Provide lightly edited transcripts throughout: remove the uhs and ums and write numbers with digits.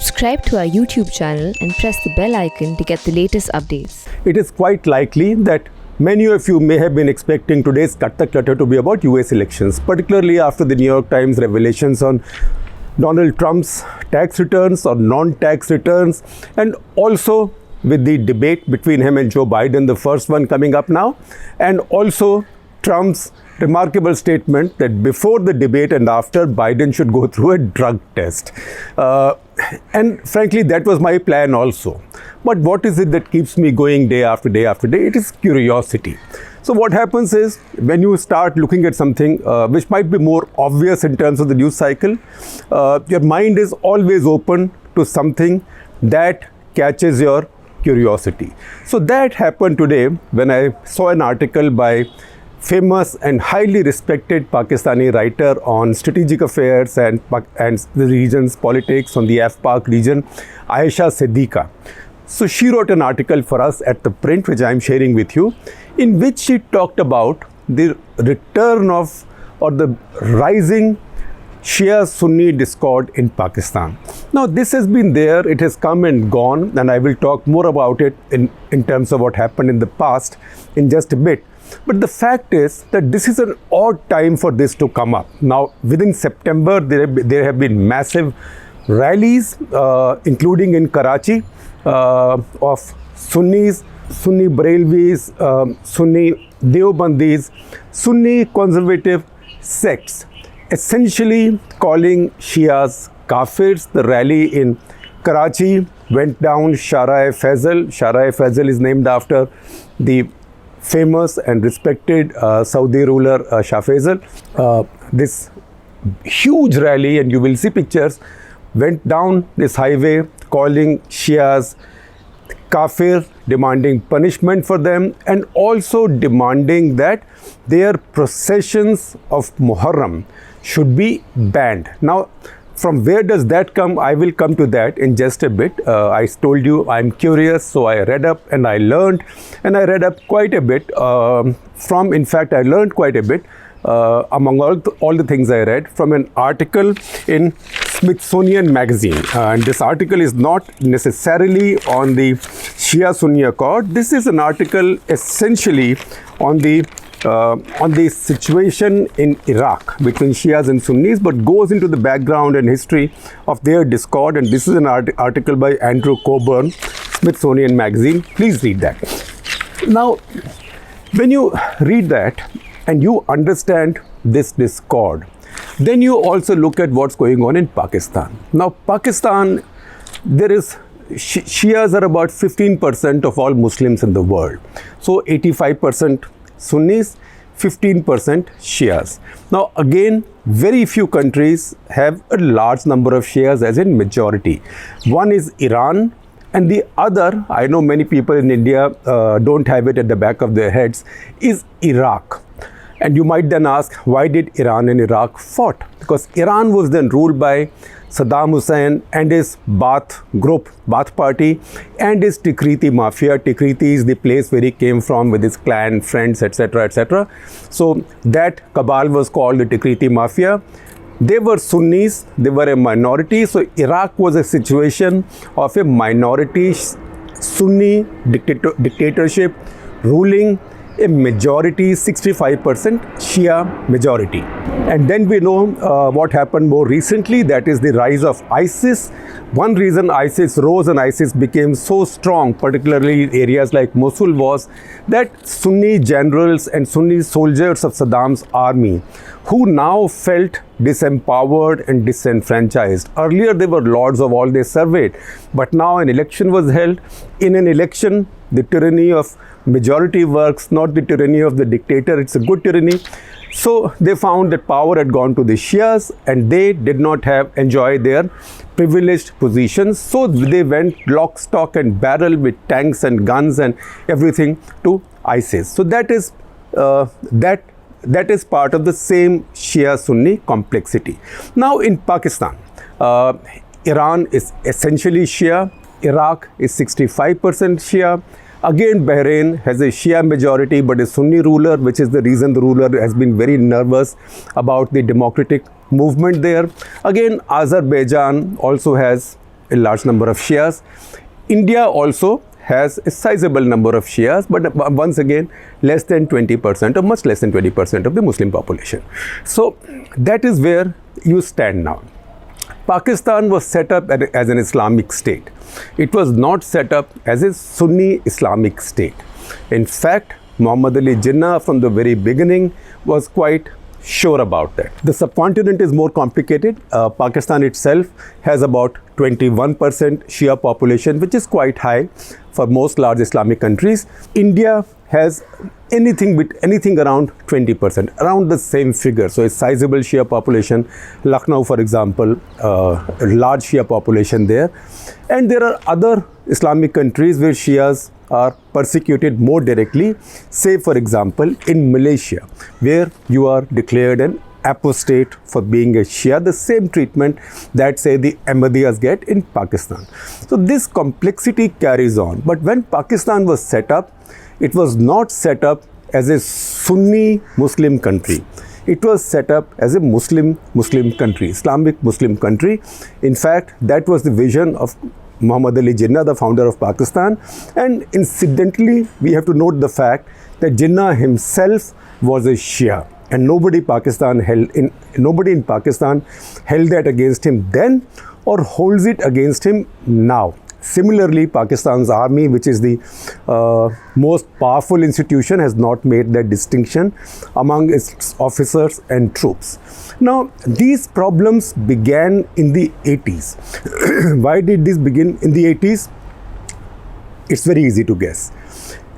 Subscribe to our YouTube channel and press the bell icon to get the latest updates. It is quite likely that many of you may have been expecting today's Cut the Clutter to be about US elections, particularly after the New York Times revelations on Donald Trump's tax returns or non-tax returns, and also with the debate between him and Joe Biden, the first one coming up now, and also Trump's remarkable statement that before the debate and after, Biden should go through a drug test. And frankly, that was my plan also. But what is it that keeps me going day after day after day? It is curiosity. So what happens is, when you start looking at something which might be more obvious in terms of the news cycle, your mind is always open to something that catches your curiosity. So that happened today when I saw an article by famous and highly respected Pakistani writer on strategic affairs and the region's politics on the AfPak region, Ayesha Siddiqa. So she wrote an article for us at The Print, which I am sharing with you, in which she talked about the return of or the rising Shia-Sunni discord in Pakistan. Now, this has been there, it has come and gone, and I will talk more about it in terms of what happened in the past in just a bit. But the fact is that this is an odd time for this to come up. Now, within September, there have been massive rallies, including in Karachi, of Sunnis, Sunni Barelvis, Sunni Deobandis, Sunni conservative sects, essentially calling Shias Kafirs. The rally in Karachi went down Shara-e-Faisal. Shara-e-Faisal is named after the famous and respected Saudi ruler Shah Faisal. This huge rally, and you will see pictures, went down this highway calling Shias Kafir, demanding punishment for them, and also demanding that their processions of Muharram should be banned. Now, from where does that come? I will come to that in just a bit. I told you I'm curious, so I read up and I learned, and I read up quite a bit in fact, I learned quite a bit among all the things I read from an article in Smithsonian Magazine. And this article is not necessarily on the Shia-Sunni accord. This is an article essentially on the situation in Iraq between Shias and Sunnis, but goes into the background and history of their discord. And this is an article by Andrew Coburn, Smithsonian Magazine. Please read that. Now, when you read that and you understand this discord, then you also look at what's going on in Pakistan. Now, Pakistan, there is Shias are about 15% of all Muslims in the world. So 85% Sunnis, 15% Shias. Now, again, very few countries have a large number of Shias as in majority. One is Iran, and the other, I know many people in India don't have it at the back of their heads, is Iraq. And you might then ask, why did Iran and Iraq fought? Because Iran was then ruled by Saddam Hussein and his Baath group, Baath party, and his Tikriti mafia. Tikriti is the place where he came from with his clan, friends, etc., etc. So that cabal was called the Tikriti mafia. They were Sunnis, they were a minority. So Iraq was a situation of a minority Sunni dictatorship ruling a majority, 65% Shia majority. And then we know what happened more recently, that is the rise of ISIS. One reason ISIS rose and ISIS became so strong, particularly in areas like Mosul, was that Sunni generals and Sunni soldiers of Saddam's army, who now felt disempowered and disenfranchised. Earlier they were lords of all they surveyed, but now an election was held. In an election, the tyranny of majority works, not the tyranny of the dictator. It's a good tyranny. So they found that power had gone to the Shias, and they did not enjoy their privileged positions. So they went lock, stock and barrel with tanks and guns and everything to ISIS. So that is part of the same Shia-Sunni complexity. Now in Pakistan, Iran is essentially Shia. Iraq is 65% Shia. Again, Bahrain has a Shia majority but a Sunni ruler, which is the reason the ruler has been very nervous about the democratic movement there. Again, Azerbaijan also has a large number of Shias. India also has a sizable number of Shias, but once again, less than 20% or much less than 20% of the Muslim population. So that is where you stand now. Pakistan was set up as an Islamic state. It was not set up as a Sunni Islamic state. In fact, Muhammad Ali Jinnah from the very beginning was quite sure about that. The subcontinent is more complicated. Pakistan itself has about 21% Shia population, which is quite high for most large Islamic countries. India has anything around 20%, around the same figure. So a sizable Shia population. Lucknow, for example, a large Shia population there. And there are other Islamic countries where Shias are persecuted more directly. Say, for example, in Malaysia, where you are declared an apostate for being a Shia, the same treatment that, say, the Ahmadiyas get in Pakistan. So this complexity carries on. But when Pakistan was set up, it was not set up as a Sunni Muslim country. It was set up as a Muslim country, Islamic Muslim country. In fact, that was the vision of Muhammad Ali Jinnah, the founder of Pakistan. And incidentally, we have to note the fact that Jinnah himself was a Shia, and nobody in Pakistan held that against him then or holds it against him now. Similarly, Pakistan's army, which is the most powerful institution, has not made that distinction among its officers and troops. Now, these problems began in the 80s. Why did this begin in the 80s? It's very easy to guess.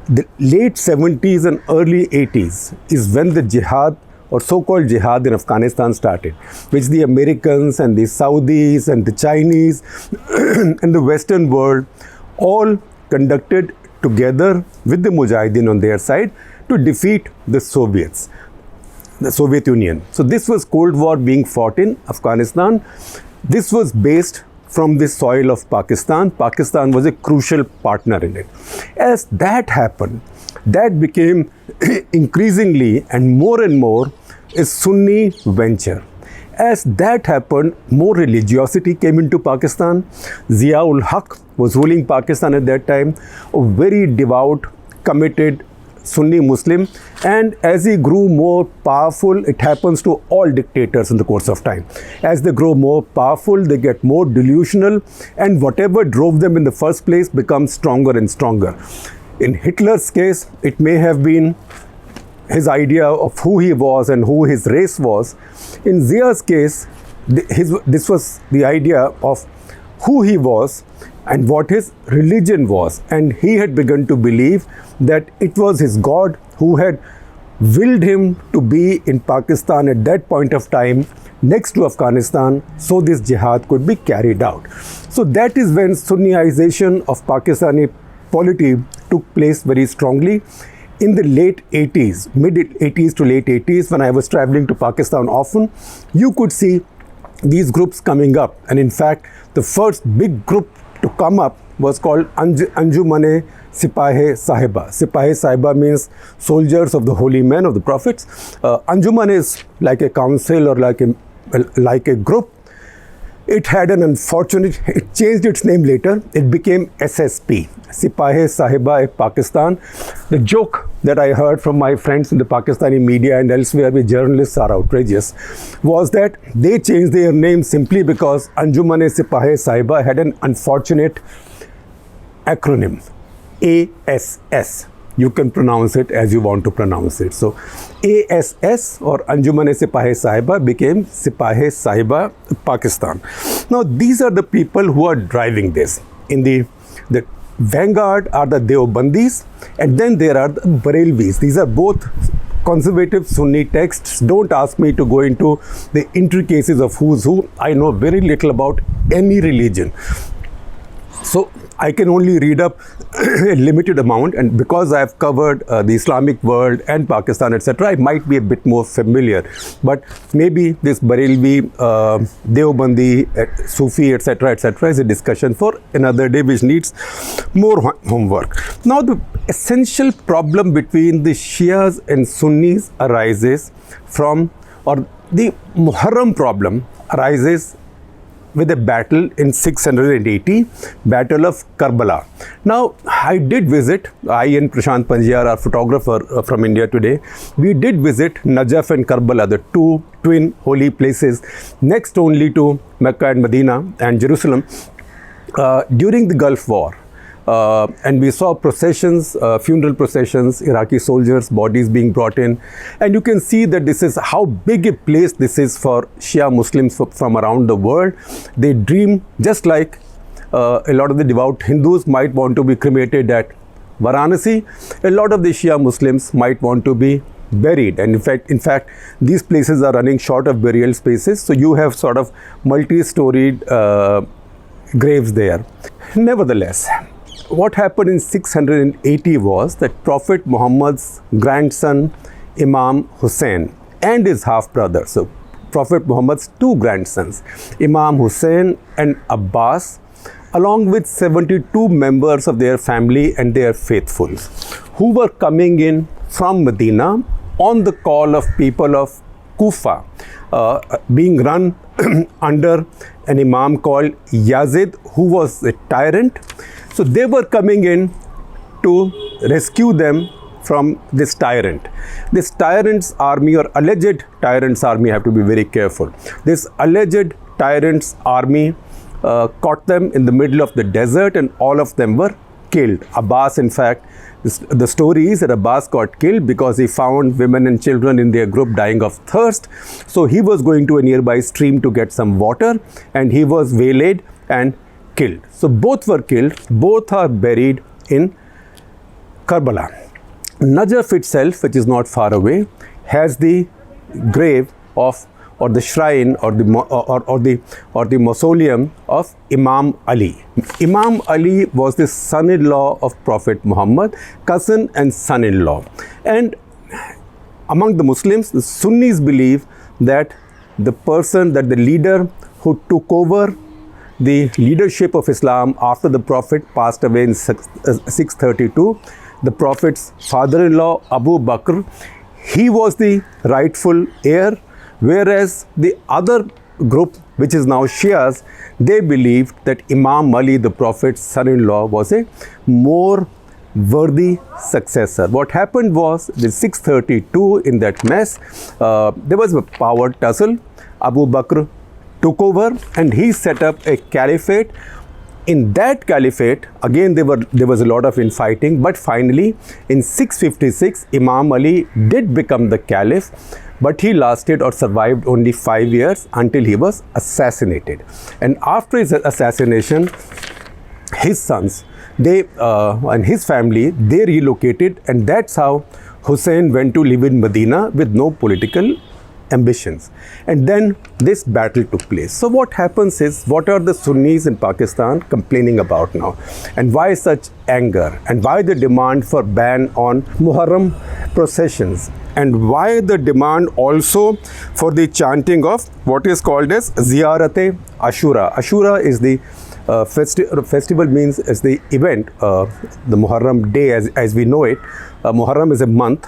The late 70s and early 80s is when the jihad or so-called jihad in Afghanistan started, which the Americans and the Saudis and the Chinese and the Western world all conducted together with the Mujahideen on their side to defeat the Soviets, the Soviet Union. So this was Cold War being fought in Afghanistan. This was based from the soil of Pakistan. Pakistan was a crucial partner in it. As that happened, that became increasingly and more a Sunni venture. As that happened, more religiosity came into Pakistan. Zia-ul Haq was ruling Pakistan at that time, a very devout, committed Sunni Muslim, and as he grew more powerful, it happens to all dictators in the course of time. As they grow more powerful, they get more delusional, and whatever drove them in the first place becomes stronger and stronger. In Hitler's case, it may have been his idea of who he was and who his race was. In Zia's case, this was the idea of who he was and what his religion was. And he had begun to believe that it was his God who had willed him to be in Pakistan at that point of time next to Afghanistan, so this jihad could be carried out. So that is when Sunniization of Pakistani polity took place very strongly. In the late 80s, mid 80s to late 80s, when I was traveling to Pakistan often, you could see these groups coming up. And in fact, the first big group to come up was called Anjuman-e Sipah-e-Sahiba. Sipah-e-Sahiba means soldiers of the holy men of the prophets. Anjuman is like a council or like a group. It had an unfortunate, it changed its name later. It became SSP, Sipah-e-Sahiba-e-Pakistan. The joke that I heard from my friends in the Pakistani media and elsewhere where journalists are outrageous was that they changed their name simply because Anjuman-e Sipah-e-Sahiba had an unfortunate acronym, ASS. You can pronounce it as you want to pronounce it. So ASS or Anjuman-e Sipah-e-Sahiba became Sipah-e-Sahiba Pakistan. Now these are the people who are driving this. In the vanguard are the Deobandis, and then there are the Barelvis. These are both conservative Sunni texts. Don't ask me to go into the intricacies of who's who. I know very little about any religion. So I can only read up a limited amount, and because I have covered the Islamic world and Pakistan, etc., I might be a bit more familiar. But maybe this Barelvi, Deobandi, Sufi, etc., is a discussion for another day, which needs more homework. Now, the essential problem between the Shias and Sunnis arises from, or the Muharram problem arises with a battle in 680, Battle of Karbala. Now, I did visit, I and Prashant Panjiyar, our photographer from India Today, we did visit Najaf and Karbala, the two twin holy places next only to Mecca and Medina and Jerusalem during the Gulf War. And we saw processions, funeral processions, Iraqi soldiers' bodies being brought in. And you can see that this is how big a place this is for Shia Muslims from around the world. They dream, just like a lot of the devout Hindus might want to be cremated at Varanasi, a lot of the Shia Muslims might want to be buried. And in fact, these places are running short of burial spaces. So you have sort of multi-storied graves there. Nevertheless, what happened in 680 was that Prophet Muhammad's grandson Imam Hussein and his half-brother, so Prophet Muhammad's two grandsons, Imam Hussein and Abbas, along with 72 members of their family and their faithfuls, who were coming in from Medina on the call of people of Kufa, being run under an imam called Yazid, who was a tyrant. So they were coming in to rescue them from this tyrant. This tyrant's army, or alleged tyrant's army, have to be very careful. This alleged tyrant's army caught them in the middle of the desert, and all of them were killed. Abbas, in fact, the story is that Abbas got killed because he found women and children in their group dying of thirst. So he was going to a nearby stream to get some water, and he was waylaid and killed. So both were killed. Both are buried in Karbala. Najaf itself, which is not far away, has the grave of, or the shrine, or the mausoleum of Imam Ali. Imam Ali was the son-in-law of Prophet Muhammad, cousin and son-in-law. And among the Muslims, the Sunnis believe that the leader who took over the leadership of Islam after the Prophet passed away in 632, the Prophet's father-in-law Abu Bakr, he was the rightful heir, whereas the other group, which is now Shias, they believed that Imam Ali, the Prophet's son-in-law, was a more worthy successor. What happened was, in 632, in that mess, there was a power tussle. Abu Bakr took over and he set up a caliphate. In that caliphate, again there was a lot of infighting, but finally in 656 Imam Ali did become the caliph, but he lasted or survived only 5 years until he was assassinated. And after his assassination, his sons, and his family, they relocated, and that's how Hussein went to live in Medina with no political ambitions. And then this battle took place. So what happens is, what are the Sunnis in Pakistan complaining about now? And why such anger? And why the demand for ban on Muharram processions? And why the demand also for the chanting of what is called as Ziyarat-e Ashura? Ashura is the festival, means as the event, the Muharram day as we know it. Muharram is a month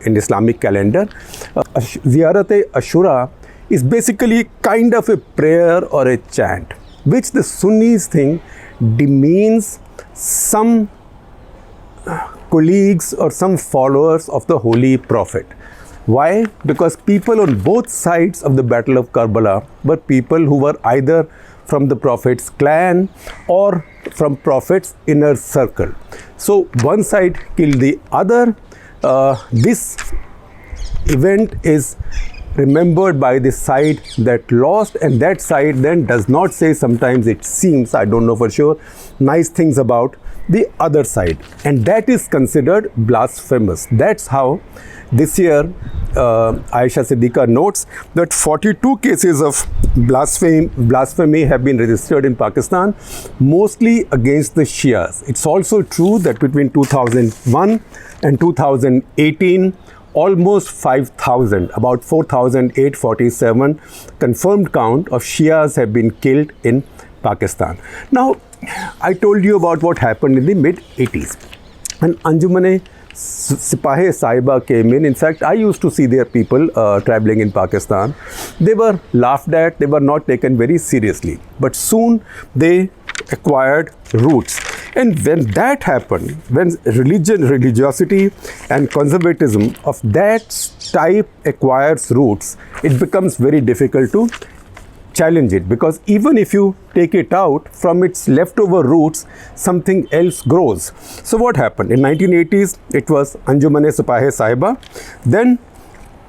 in Islamic calendar. Ziyarat-e Ashura is basically kind of a prayer or a chant, which the Sunnis think demeans some colleagues or some followers of the Holy Prophet. Why? Because people on both sides of the Battle of Karbala were people who were either from the Prophet's clan or from Prophet's inner circle. So one side killed the other. This event is remembered by the side that lost, and that side then does not say, sometimes it seems, I don't know for sure, nice things about the other side, and that is considered blasphemous. That's how this year Aisha Siddiqa notes that 42 cases of blasphemy have been registered in Pakistan, mostly against the Shias. It's also true that between 2001 and 2018, almost 5,000, about 4,847 confirmed count of Shias have been killed in Pakistan. Now, I told you about what happened in the mid-80s. And Anjuman-e Sipahe Sahiba came in fact, I used to see their people traveling in Pakistan. They were laughed at, they were not taken very seriously. But soon they acquired roots. And when that happened, when religiosity and conservatism of that type acquires roots, it becomes very difficult to challenge it, because even if you take it out from its leftover roots, something else grows. So what happened? In 1980s, it was Anjuman-e-Sipahe Sahiba. Then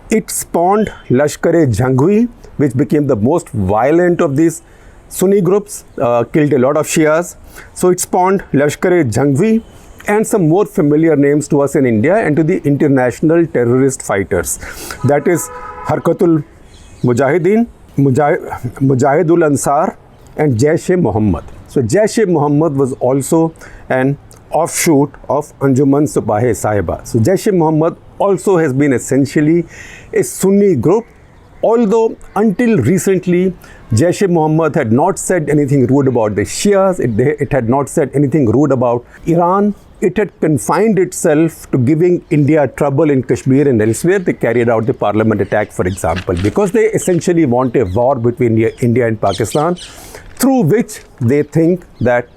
it spawned Lashkar-e-Jhangvi, which became the most violent of these Sunni groups, killed a lot of Shias. So it spawned Lashkar-e-Jhangvi and some more familiar names to us in India and to the international terrorist fighters. That is Harkatul Mujahideen, Mujahidul Ansar and Jaish-e-Mohammed. So Jaish-e-Mohammed was also an offshoot of Anjuman-Sipahe Sahiba. So Jaish-e-Mohammed also has been essentially a Sunni group, although until recently Jaish-e-Mohammed had not said anything rude about the Shias, it had not said anything rude about Iran. It had confined itself to giving India trouble in Kashmir and elsewhere. They carried out the parliament attack, for example, because they essentially want a war between India and Pakistan, through which they think that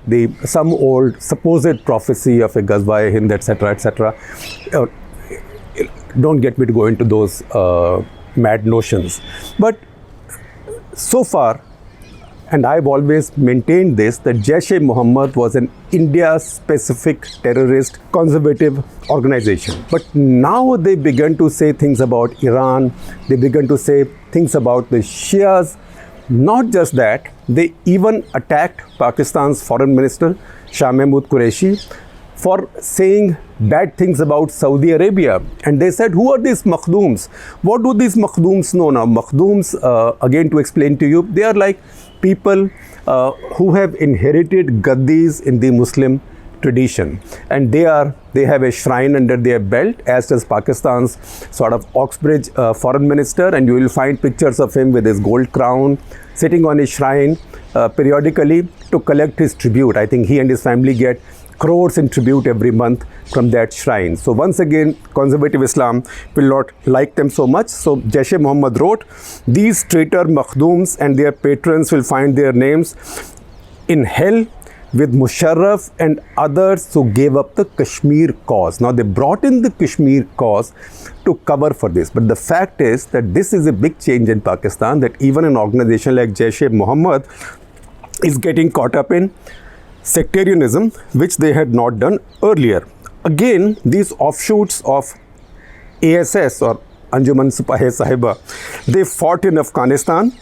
some old supposed prophecy of a Ghazwa-e-Hind, etc., don't get me to go into those mad notions. But so far, and I've always maintained this, that Jaish-e-Mohammed was an India-specific terrorist conservative organization. But now they began to say things about Iran, they began to say things about the Shias. Not just that, they even attacked Pakistan's foreign minister, Shah Mahmood Qureshi, for saying bad things about Saudi Arabia. And they said, who are these Makhdooms? What do these Makhdooms know now? Makhdooms, again to explain to you, they are like people who have inherited gaddis in the Muslim tradition, and they have a shrine under their belt, as does Pakistan's sort of Oxbridge foreign minister, and you will find pictures of him with his gold crown sitting on his shrine periodically to collect his tribute. I think he and his family get crores in tribute every month from that shrine. So once again, conservative Islam will not like them so much. So Jaish-e-Mohammed wrote, these traitor Makhdooms and their patrons will find their names in hell with Musharraf and others who gave up the Kashmir cause. Now they brought in the Kashmir cause to cover for this. But the fact is that this is a big change in Pakistan, that even an organization like Jaish-e-Mohammed is getting caught up in sectarianism, which they had not done earlier. Again, these offshoots of ASS or Anjuman-Sipahe Sahiba, they fought in Afghanistan,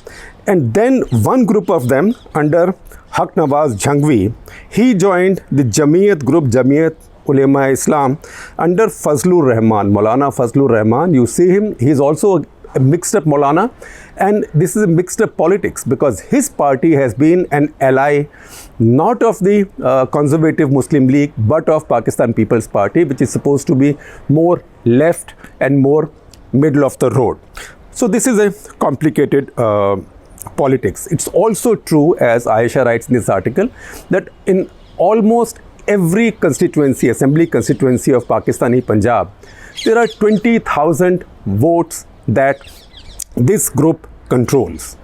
and then one group of them under Haq Nawaz Jhangvi, he joined the Jamiyat group, Jamiyat Ulema-e-Islam, under Fazlur Rahman, Maulana Fazlur Rahman. You see him, he's also a mixed up Maulana, and this is a mixed up politics, because his party has been an ally not of the conservative Muslim League but of Pakistan People's Party, which is supposed to be more left and more middle of the road. So this is a complicated politics. It's also true, as Ayesha writes in this article, that in almost every constituency, assembly constituency of Pakistani Punjab, there are 20,000 votes that this group controls.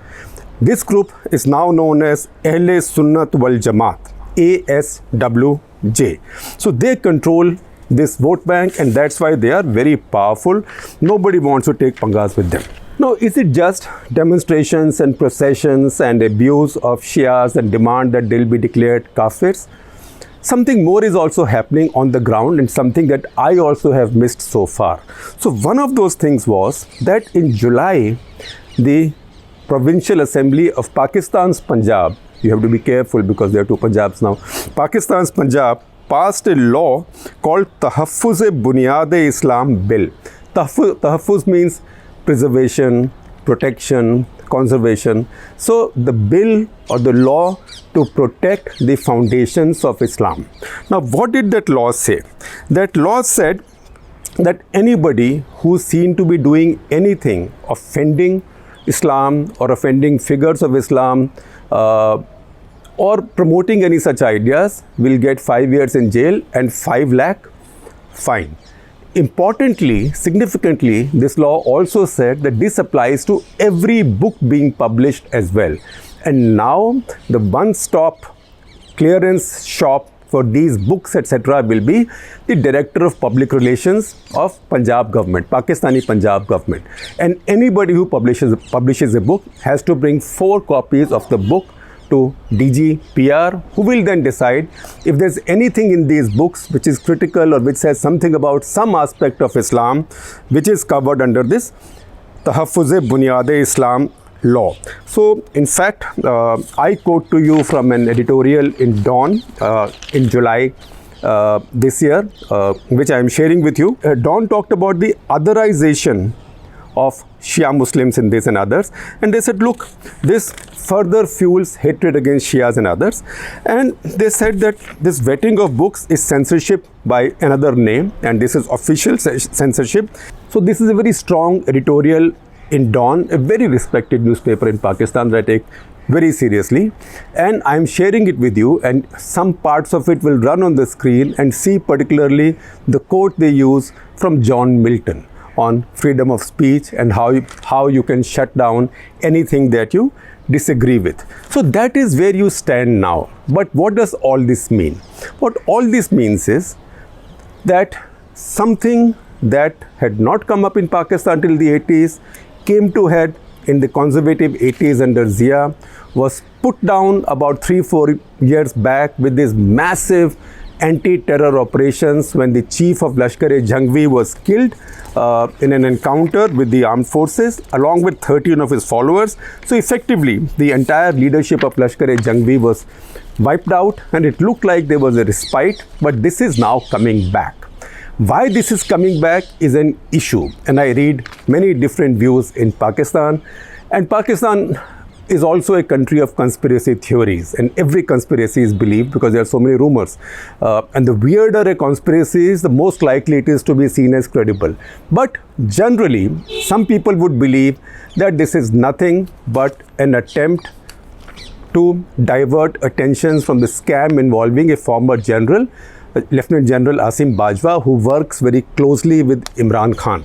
This group is now known as Ahle Sunnat wal Jamaat, ASWJ. So they control this vote bank, and that's why they are very powerful. Nobody wants to take pangas with them. Now, is it just demonstrations and processions and abuse of Shias and demand that they'll be declared kafirs? Something more is also happening on the ground, and something that I also have missed so far. So one of those things was that in July, the Provincial Assembly of Pakistan's Punjab, you have to be careful because there are two Punjabs now, Pakistan's Punjab passed a law called Tahaffuz-e-Bunyad-e-Islam Bill. Tahaffuz means preservation, protection, conservation. So the bill or the law to protect the foundations of Islam. Now what did that law say? That law said that anybody who's seen to be doing anything offending Islam or offending figures of Islam or promoting any such ideas will get 5 years in jail and 5 lakh fine. importantly, significantly, this law also said that this applies to every book being published as well. And now the one-stop clearance shop for these books, etc., will be the Director of Public Relations of Punjab government, Pakistani Punjab government. And anybody who publishes a book has to bring 4 copies of the book to DG PR, who will then decide if there's anything in these books which is critical or which says something about some aspect of Islam which is covered under this Tahaffuz-e-Bunyad-e-Islam law. So, in fact, I quote to you from an editorial in Dawn in July this year, which I am sharing with you. Dawn talked about the otherization of Shia Muslims in this and others, and they said, look, this further fuels hatred against Shias and others. And they said that this vetting of books is censorship by another name, and this is official censorship. So this is a very strong editorial in Dawn, a very respected newspaper in Pakistan that I take very seriously, and I'm sharing it with you, and some parts of it will run on the screen, and see particularly the quote they use from John Milton on freedom of speech and how you can shut down anything that you disagree with. So that is where you stand now. But what does all this mean? What all this means is that something that had not come up in Pakistan till the 80s came to head in the conservative 80s under Zia, was put down about 3-4 years back with this massive anti-terror operations when the chief of Lashkar-e-Jhangvi was killed in an encounter with the armed forces along with 13 of his followers. So effectively, the entire leadership of Lashkar-e-Jhangvi was wiped out, and it looked like there was a respite, but this is now coming back. Why this is coming back is an issue, and I read many different views in Pakistan, and Pakistan is also a country of conspiracy theories, and every conspiracy is believed because there are so many rumors. And the weirder a conspiracy is, the most likely it is to be seen as credible. But generally, some people would believe that this is nothing but an attempt to divert attentions from the scam involving a former general, Lieutenant General Asim Bajwa, who works very closely with Imran Khan.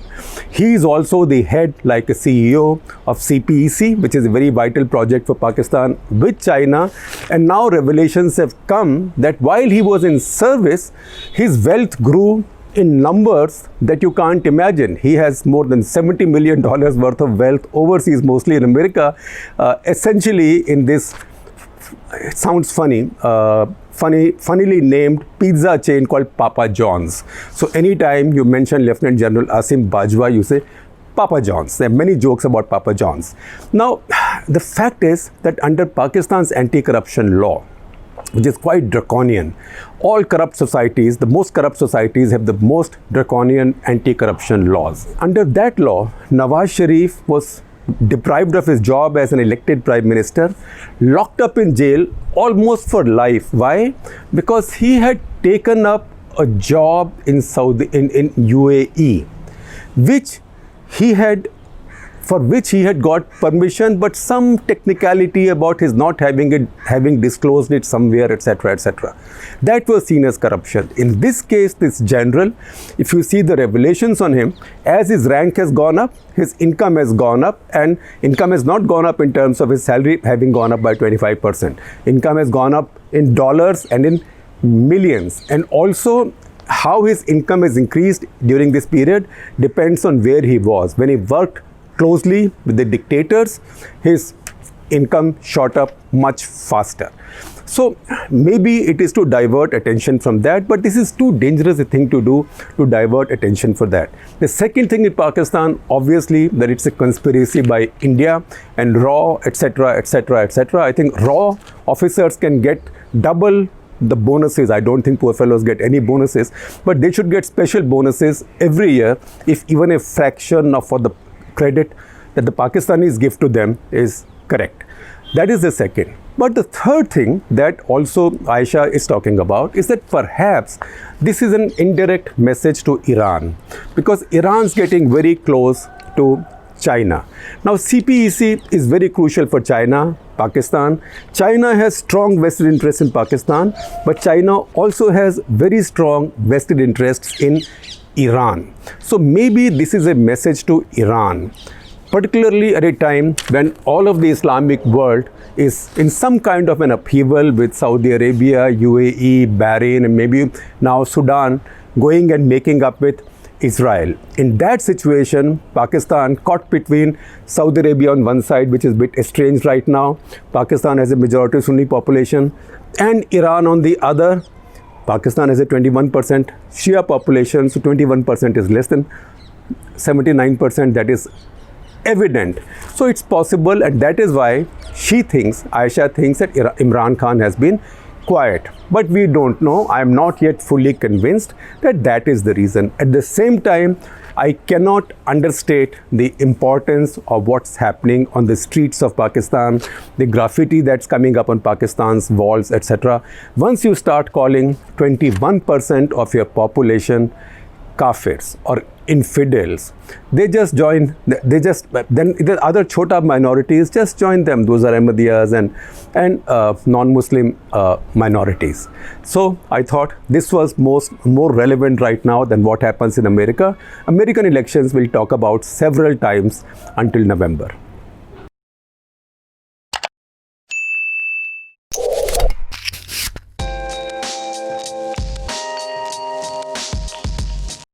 He is also the head, like a CEO of CPEC, which is a very vital project for Pakistan with China. And now revelations have come that while he was in service, his wealth grew in numbers that you can't imagine. He has more than $70 million worth of wealth overseas, mostly in America, essentially in this, it sounds funny, funnily named pizza chain called Papa John's. So anytime you mention Lieutenant General Asim Bajwa, you say Papa John's. There are many jokes about Papa John's. Now, the fact is that under Pakistan's anti-corruption law, which is quite draconian, all corrupt societies, the most corrupt societies, have the most draconian anti-corruption laws. Under that law, Nawaz Sharif was deprived of his job as an elected prime minister, locked up in jail almost for life. Why? Because he had taken up a job in UAE, for which he had got permission, but some technicality about his not having disclosed it somewhere, etc., etc. That was seen as corruption. In this case, this general, if you see the revelations on him, as his rank has gone up, his income has gone up, and income has not gone up in terms of his salary having gone up by 25%. Income has gone up in dollars and in millions, and also how his income has increased during this period depends on where he was. When he worked closely with the dictators, his income shot up much faster. So maybe it is to divert attention from that, but this is too dangerous a thing to do, to divert attention for that. The second thing in Pakistan, obviously, that it's a conspiracy by India and RAW, etc., etc., etc. I think RAW officers can get double the bonuses. I don't think poor fellows get any bonuses, but they should get special bonuses every year if even a fraction of what the credit that the Pakistanis give to them is correct. That is the second. But the third thing that also Aisha is talking about is that perhaps this is an indirect message to Iran, because Iran's getting very close to China. Now, CPEC is very crucial for China, Pakistan. China has strong vested interests in Pakistan, but China also has very strong vested interests in Iran. So maybe this is a message to Iran, particularly at a time when all of the Islamic world is in some kind of an upheaval with Saudi Arabia, UAE, Bahrain, and maybe now Sudan going and making up with Israel. In that situation, Pakistan caught between Saudi Arabia on one side, which is a bit estranged right now. Pakistan has a majority Sunni population, and Iran on the other. Pakistan has a 21% Shia population, so 21% is less than 79%. That is evident. So it's possible, and that is why Aisha thinks that Imran Khan has been quiet. But we don't know. I am not yet fully convinced that that is the reason. At the same time, I cannot understate the importance of what's happening on the streets of Pakistan, the graffiti that's coming up on Pakistan's walls, etc. Once you start calling 21% of your population kafirs or infidels, then the other chota minorities just join them. Those are Ahmadiyas and non-Muslim minorities. So I thought this was more relevant right now than what happens in America. American elections we'll talk about several times until November.